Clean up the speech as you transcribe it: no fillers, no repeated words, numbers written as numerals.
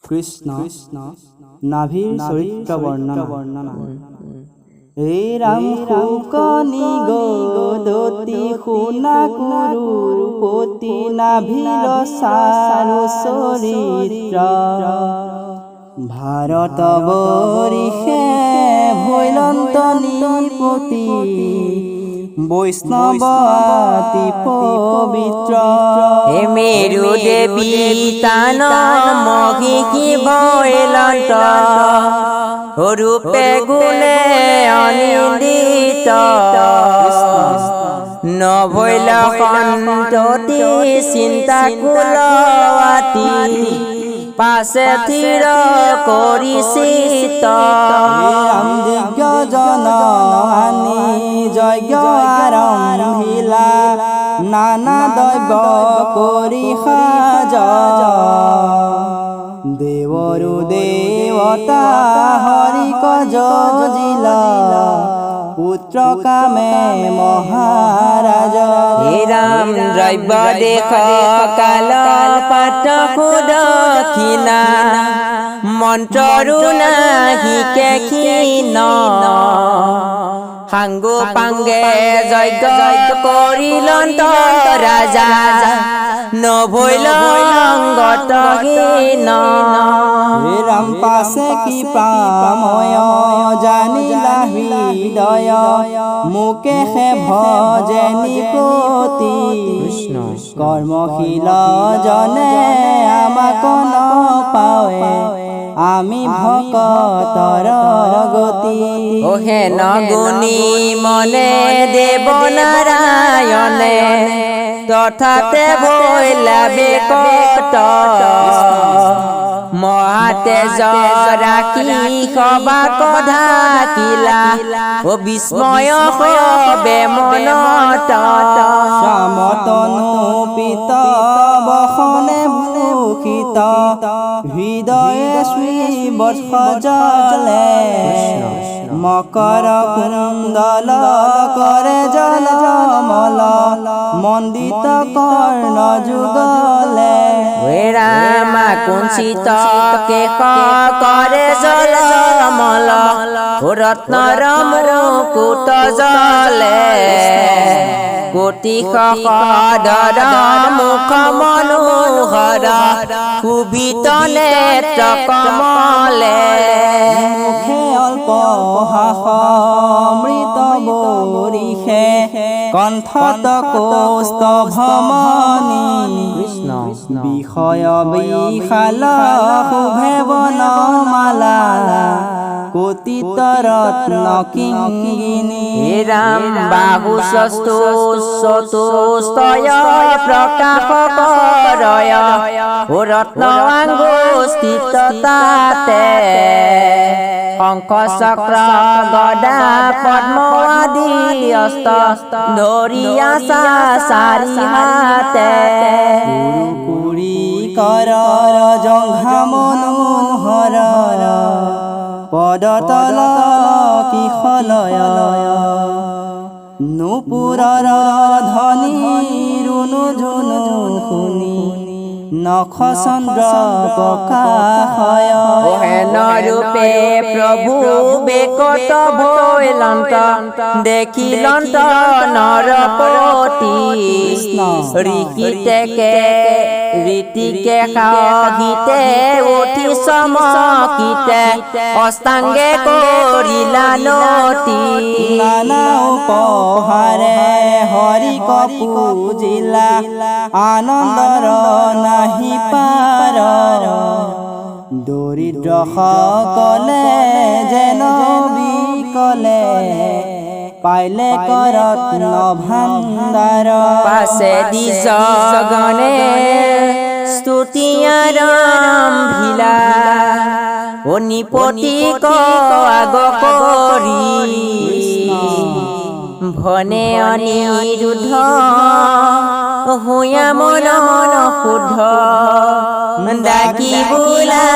কৃষ্ণ নাভিৰ চৰিত্ৰ বৰ্ণনা এই ৰাম শুকনি গদতি শুনা কুৰুৰ পতি নাভিৰ চাৰু চৰিত্ৰ ভাৰত বৰিষে ভৈলন্ত নিপতি বৈষ্ণৱতি পবিত্ৰ হে মেৰু দেৱী তান মহিষী ভৈলন্ত ৰূপে গুণে অনিন্দিত নভৈল সন্ততি চিন্তা কুলৱাতি পাছে থিৰ কৰিছিত ৰাম দিগ্য জন আনি যজ্ঞ আৰম্ভিলা নানা দৈৱ কৰি সাজ দেৱৰু দেৱতা হৰিক যজিলা পুত্ৰ কামে মহাৰাজ হে ৰাম দ্ৰব্য দেশ কাল পাত্ৰ সুদক্ষিণা মন্ত্ৰৰো নাহিকে ক্ষীণ সাংগো পাংগে যজ্ঞ কৰিলন্ত ৰাজা নভৈল অংগতহীন হে ৰাম পাছে কি প্ৰাময় জানিলা হৃদয় মুকেশে ভজে নিপতি কৰ্মশীল জনে আমাক নপাৱে আমি ভকতৰ গতি ওহে নগুণী মনে দেৱ নাৰায়ণে তথাতে ভৈলা বেকট মহাতেজ ৰাখি সবা কধা কিলা ও বিস্ময় হবে মনত সমতনু পিত বসনে ভূষিত হৃদয়ে শ্ৰী বৎস জলে মকৰ কুণ্ডল কৰে জলমল মণ্ডিত কৰ্ণ যুগলে হে ৰাম কুঞ্চিত কেশ কৰে জলমল ৰত্নৰ মুকুট জলে কোটি সদৰ মুখ মনোহৰ শোভিত নেত্ৰ কমলে মুখে অল্প হাস মৃত বৰিষে কণ্ঠত কৌস্তভমণি বিষয় বিশাল শুভে বনমালা কোটিত ৰত্ন কিঙ্গিনী হে ৰাম বাহু চতুস্তয় প্ৰকাশ কৰয় ৰত্ন আঙ্গুষ্ঠিত তাতে শংখ চক্ৰ গদা পদ্ম আদি অস্ত ধৰি আছা চাৰি হাতে পুৰি কৰ জংঘা মনোহৰ পদতল কিশলয় নুপুৰৰ ধ্বনি ৰুণু ঝুনু শুনি নখ চন্দ্ৰ প্ৰকাশয় হেন ৰূপে প্ৰভু বেকত ভৈলন্ত দেখিলন্ত নৰপতি ঋষিতেকে ঋতিকে সাহিতে উঠি চমকিতে অষ্টাংগে কৰিলা নতি নানা উপহাৰে হৰিক পূজিলা আনন্দৰ নাহি পাৰ দৰিদ্ৰ সকলে যেন বিকলে পাইলে কৰত্ন ভাণ্ডাৰ পাছে দিছ গণে স্তুতি আৰম্ভিলা অনিপতিক আগ কৰি ভনে অনিৰুদ্ধ হুয়া মন শুদ্ধ ডাকি বোলা